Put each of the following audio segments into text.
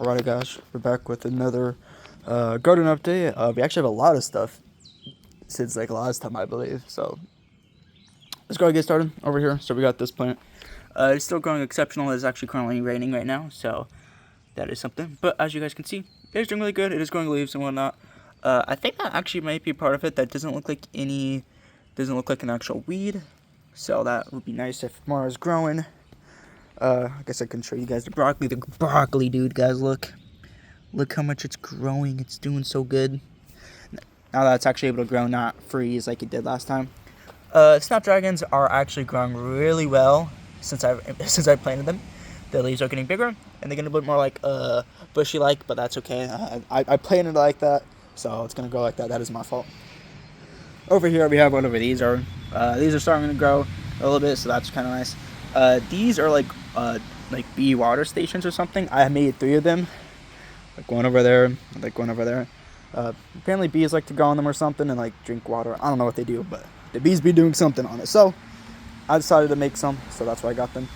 Alright guys, we're back with another garden update. We actually have a lot of stuff since like last time I believe, so let's go ahead and get started over here. So we got this plant. It's still growing exceptional. It's actually currently raining right now, so that is something. But as you guys can see, it's doing really good. It is growing leaves and whatnot. I think that actually might be part of it. That doesn't look like an actual weed, so that would be nice if more is growing. I guess I can show you guys the broccoli. The broccoli, dude, guys, look how much it's growing. It's doing so good. Now that it's actually able to grow, not freeze like it did last time. Snapdragons are actually growing really well since I planted them. The leaves are getting bigger and they're getting a bit more like bushy like, but that's okay. I planted it like that, so it's gonna go like that. That is my fault. Over here we have whatever these are. These are starting to grow a little bit, so that's kind of nice. These are like bee water stations or something. I made 3 of them, like one over there, like one over there. Apparently bees like to go on them or something and like drink water. I don't know what they do, but the bees be doing something on it. So I decided to make some, so that's why I got them.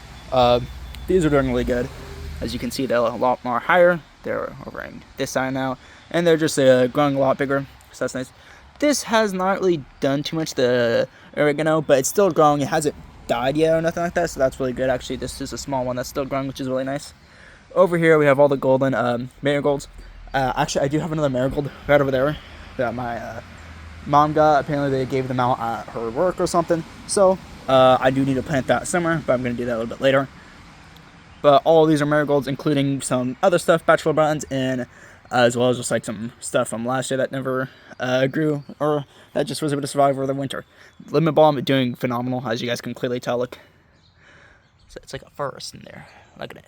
These are doing really good. As you can see, they're a lot more higher. They're over on this side now, and they're just growing a lot bigger, so that's nice. This has not really done too much, the oregano, but it's still growing. It hasn't died yet or nothing like that, so that's really good. Actually, this is a small one that's still growing, which is really nice. Over here we have all the golden marigolds. Actually, I do have another marigold right over there that my mom got. Apparently they gave them out at her work or something, so I do need to plant that summer, but I'm going to do that a little bit later. But all of these are marigolds, including some other stuff, bachelor buttons, and as well as just like some stuff from last year that never grew, or that just was able to survive over the winter. Lemon balm is doing phenomenal, as you guys can clearly tell. Look, so it's like a forest in there. Look at it.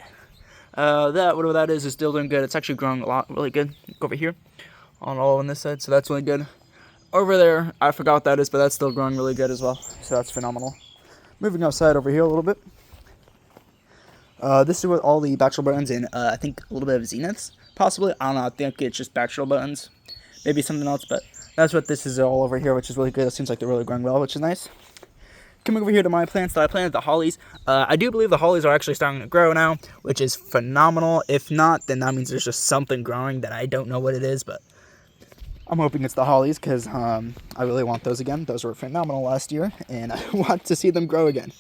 Whatever that is still doing good. It's actually growing a lot, really good. Look over here, on this side, so that's really good. Over there, I forgot what that is, but that's still growing really good as well, so that's phenomenal. Moving outside over here a little bit. This is with all the bachelor buttons and I think a little bit of zeniths, possibly. I don't know, I think it's just bachelor buttons, maybe something else, but that's what this is all over here, which is really good. It seems like they're really growing well, which is nice. Coming over here to my plants that I planted, the hollies. I do believe the hollies are actually starting to grow now, which is phenomenal. If not, then that means there's just something growing that I don't know what it is, but I'm hoping it's the hollies, because I really want those again. Those were phenomenal last year, and I want to see them grow again.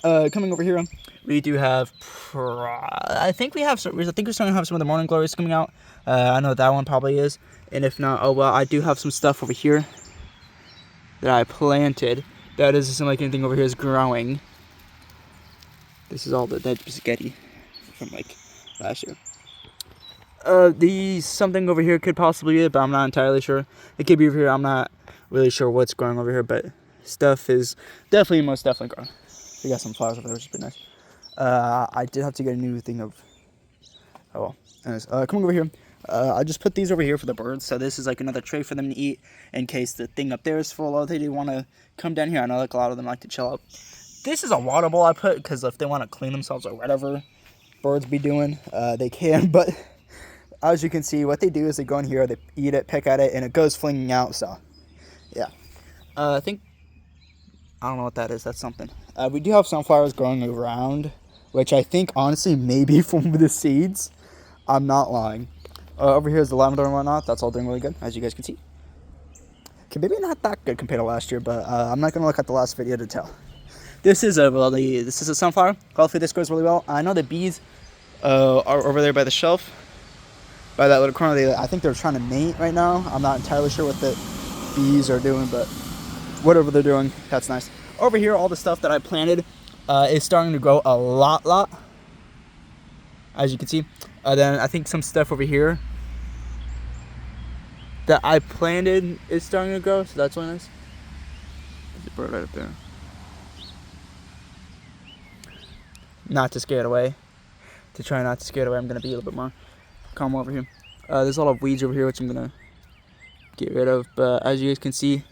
Coming over here, we do have, I think we're starting to have some of the morning glories coming out. I know that one probably is, and if not, oh well, I do have some stuff over here that I planted. That doesn't like anything over here is growing. This is all the dead spaghetti from like last year. Something over here could possibly be it, but I'm not entirely sure. It could be over here. I'm not really sure what's growing over here, but stuff is most definitely growing. We got some flowers over there, which is pretty nice. I did have to get a new thing of. Oh well. Anyways, coming over here. I just put these over here for the birds, so this is like another tray for them to eat in case the thing up there is full, or they do want to come down here. I know like a lot of them like to chill out. This is a water bowl I put because if they want to clean themselves or whatever birds be doing, they can. But as you can see, what they do is they go in here, they eat it, pick at it, and it goes flinging out. So yeah, I don't know what that is. That's something. We do have sunflowers growing around, which I think honestly maybe from the seeds. I'm not lying. Over here is the lavender and whatnot. That's all doing really good, as you guys can see. Okay, maybe not that good compared to last year, but I'm not gonna look at the last video to tell. This is a sunflower. Hopefully this grows really well. I know the bees are over there by the shelf, by that little corner. I think they're trying to mate right now. I'm not entirely sure what the bees are doing, but whatever they're doing, that's nice. Over here, all the stuff that I planted is starting to grow a lot, as you can see. Then I think some stuff over here that I planted is starting to grow, so that's really nice. There's a bird right up there. Not to scare it away. To try not to scare it away, I'm going to be a little bit more calm over here. There's a lot of weeds over here, which I'm going to get rid of. But as you guys can see,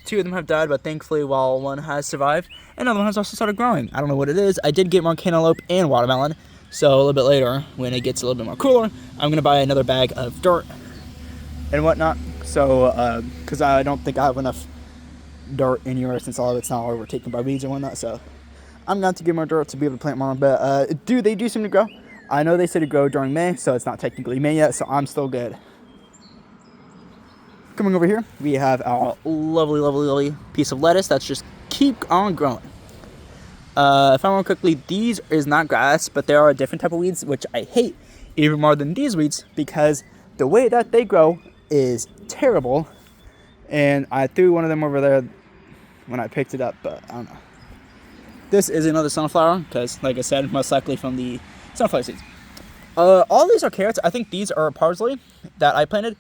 2 of them have died, but thankfully, while one has survived, another one has also started growing. I don't know what it is. I did get more cantaloupe and watermelon. So a little bit later, when it gets a little bit more cooler, I'm going to buy another bag of dirt and whatnot. So, because I don't think I have enough dirt anywhere since all of it's now overtaken by weeds and whatnot. So I'm going to have to get more dirt to be able to plant more. But they do seem to grow. I know they said to grow during May, so it's not technically May yet, so I'm still good. Coming over here, we have our lovely piece of lettuce that's just keep on growing. If I remember quickly, these is not grass, but there are a different type of weeds, which I hate even more than these weeds because the way that they grow is terrible. And I threw one of them over there when I picked it up, but I don't know. This is another sunflower because, like I said, most likely from the sunflower seeds. All these are carrots. I think these are parsley that I planted.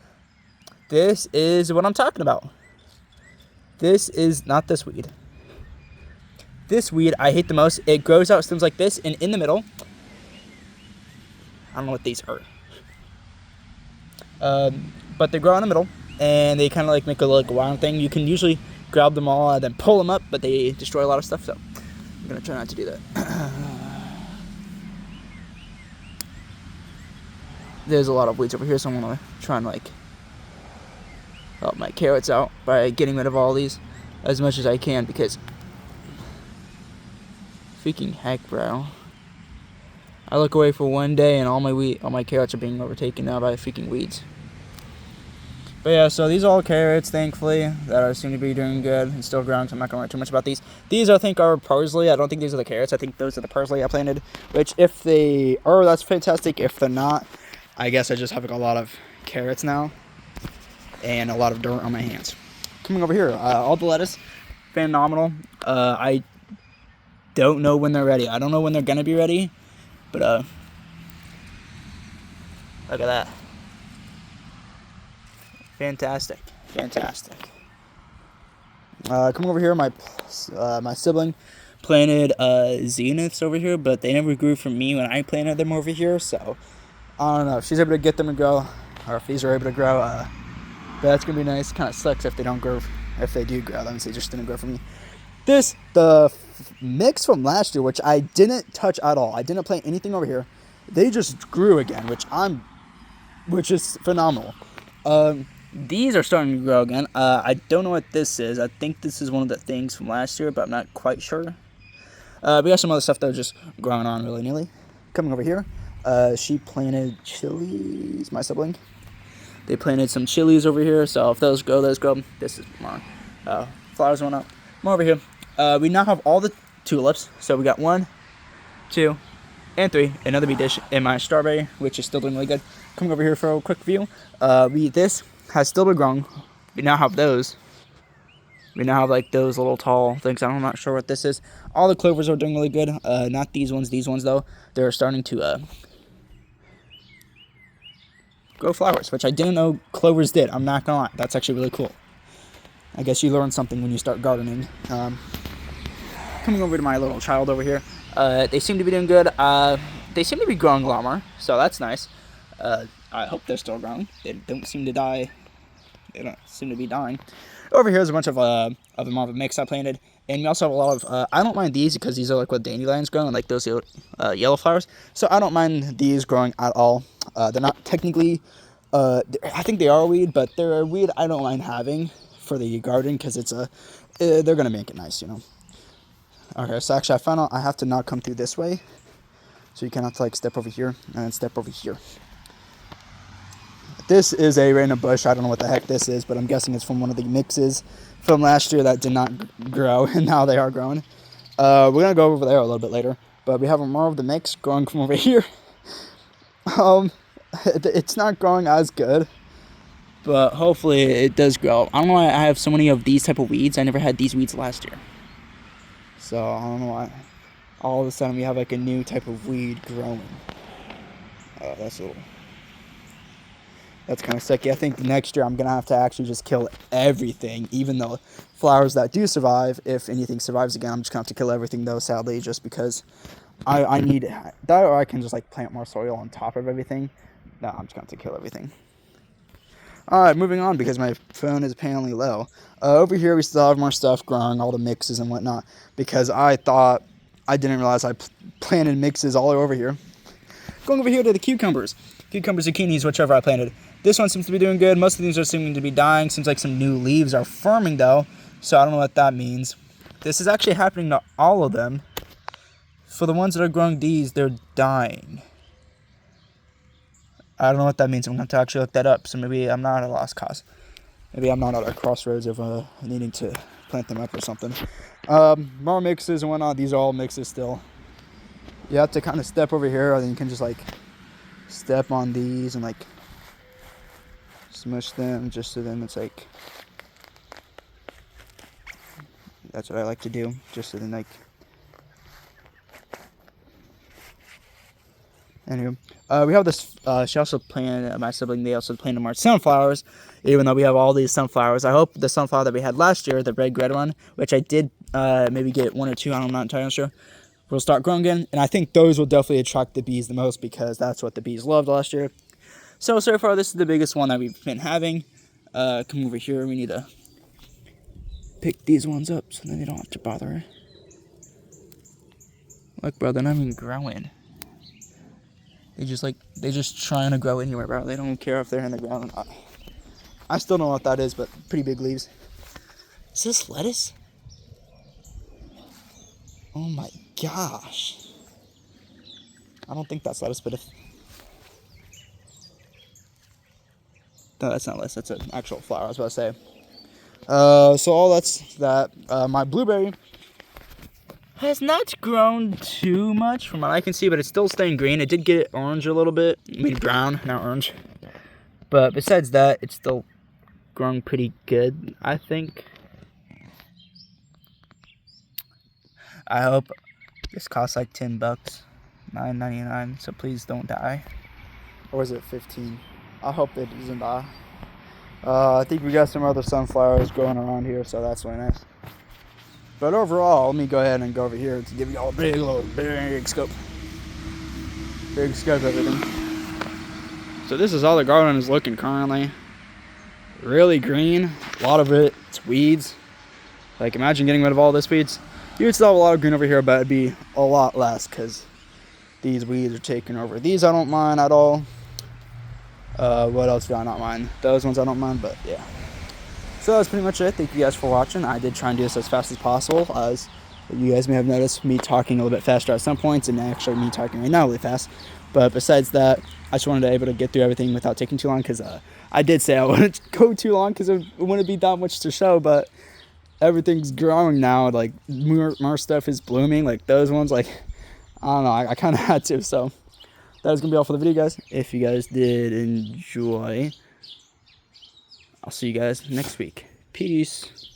This is what I'm talking about. This is not this weed. This weed I hate the most. It grows out stems like this, and in the middle, I don't know what these are. But they grow in the middle, and they kind of like make a like round thing. You can usually grab them all and then pull them up, but they destroy a lot of stuff. So I'm gonna try not to do that. There's a lot of weeds over here, so I'm gonna try and like help my carrots out by getting rid of all these as much as I can because freaking heck, bro. I look away for one day and all my carrots are being overtaken now by freaking weeds. But yeah, so these are all carrots, thankfully, that seem to be doing good and still growing, so I'm not going to worry too much about these. These, I think, are parsley. I don't think these are the carrots. I think those are the parsley I planted, which if they are, that's fantastic. If they're not, I guess I just have like a lot of carrots now and a lot of dirt on my hands. Coming over here, all the lettuce, phenomenal. I don't know when they're ready. I don't know when they're going to be ready, but look at that. Fantastic. Coming over here, my sibling planted zeniths over here, but they never grew from me when I planted them over here, so I don't know if she's able to get them to grow, or if these are able to grow, but that's going to be nice. Kind of sucks if they don't grow, if they do grow, that means they just didn't grow from me. The mix from last year, which I didn't touch at all, I didn't plant anything over here, they just grew again, which is phenomenal. These are starting to grow again. I don't know what this is. I think this is one of the things from last year, but I'm not quite sure. We got some other stuff that are just growing on willy-nilly. Coming over here, she planted chilies, my sibling. They planted some chilies over here, so if those grow, those grow. This is more flowers went up. More over here. We now have all the tulips, so we got 1, 2, and 3. Another bee dish in my strawberry, which is still doing really good. Coming over here for a quick view. This has still been growing. We now have those. We now have like those little tall things. I'm not sure what this is. All the clovers are doing really good. Not these ones. These ones though, they're starting to grow flowers, which I didn't know clovers did. I'm not gonna lie. That's actually really cool. I guess you learn something when you start gardening. Coming over to my little child over here. They seem to be doing good. They seem to be growing a lot more, so that's nice. I hope they're still growing. They don't seem to die. They don't seem to be dying. Over here is a bunch of a mix I planted. And we also have a lot of, I don't mind these because these are like what dandelions grow and like those yellow flowers. So I don't mind these growing at all. They're not technically, I think they are a weed, but they're a weed I don't mind having for the garden because it's they're going to make it nice, you know. Okay, so actually I found out I have to not come through this way. So you kind of have to like step over here and then step over here. This is a random bush. I don't know what the heck this is, but I'm guessing it's from one of the mixes from last year that did not grow, and now they are growing. We're going to go over there a little bit later, but we have more of the mix growing from over here. It's not growing as good, but hopefully it does grow. I don't know why I have so many of these type of weeds. I never had these weeds last year. So I don't know why all of a sudden we have like a new type of weed growing. That's kind of sucky. I think next year I'm going to have to actually just kill everything, even though flowers that do survive, if anything survives again, I'm just going to have to kill everything though, sadly, just because I need that, or I can just like plant more soil on top of everything. No, I'm just going to have to kill everything. Alright, moving on because my phone is apparently low. Over here we still have more stuff growing, all the mixes and whatnot, because I didn't realize I planted mixes all over here. Going over here to the cucumbers, zucchinis, whichever I planted. This one seems to be doing good. Most of these are seeming to be dying. Seems like some new leaves are forming though, so I don't know what that means. This is actually happening to all of them. For the ones that are growing these, they're dying. I don't know what that means. I'm going to actually look that up. So maybe I'm not at a lost cause. Maybe I'm not at a crossroads of needing to plant them up or something. More mixes and whatnot. These are all mixes still. You have to kind of step over here, or then you can just like step on these and like smush them just so then it's like, that's what I like to do, just so then like, anyway, we have this, she also planted, my sibling, they also planted more sunflowers, even though we have all these sunflowers. I hope the sunflower that we had last year, the red one, which I did maybe get 1 or 2, I'm not entirely sure, will start growing again, and I think those will definitely attract the bees the most because that's what the bees loved last year. So far, this is the biggest one that we've been having. Come over here, we need to pick these ones up so then they don't have to bother. Look, bro, they're not even growing. They just trying to grow anywhere, bro. They don't care if they're in the ground or not. I still don't know what that is, but pretty big leaves. Is this lettuce? Oh my gosh. I don't think that's lettuce, but if... No, that's not lettuce. That's an actual flower, I was about to say. So all that's that. My blueberry has not grown too much from what I can see, but it's still staying green. It did get orange a little bit. I mean brown, not orange. But besides that, it's still growing pretty good, I think. I hope this costs like $10, $9.99, so please don't die. Or is it 15? I hope it doesn't die. I think we got some other sunflowers growing around here, so that's really nice. But overall, let me go ahead and go over here to give you all a big scope. Big scope of everything. So this is how the garden is looking currently. Really green. A lot of it's weeds. Like imagine getting rid of all this weeds. You would still have a lot of green over here, but it'd be a lot less because these weeds are taking over. These I don't mind at all. What else do I not mind? Those ones I don't mind, but yeah. So that's pretty much it. Thank you guys for watching. I did try and do this as fast as possible, as you guys may have noticed me talking a little bit faster at some points, and actually me talking right now really fast. But besides that, I just wanted to be able to get through everything without taking too long, because I did say I wouldn't go too long because it wouldn't be that much to show, but everything's growing now. Like more stuff is blooming, like those ones. Like I don't know, I kind of had to. So that was gonna be all for the video, guys. If you guys did enjoy, I'll see you guys next week. Peace.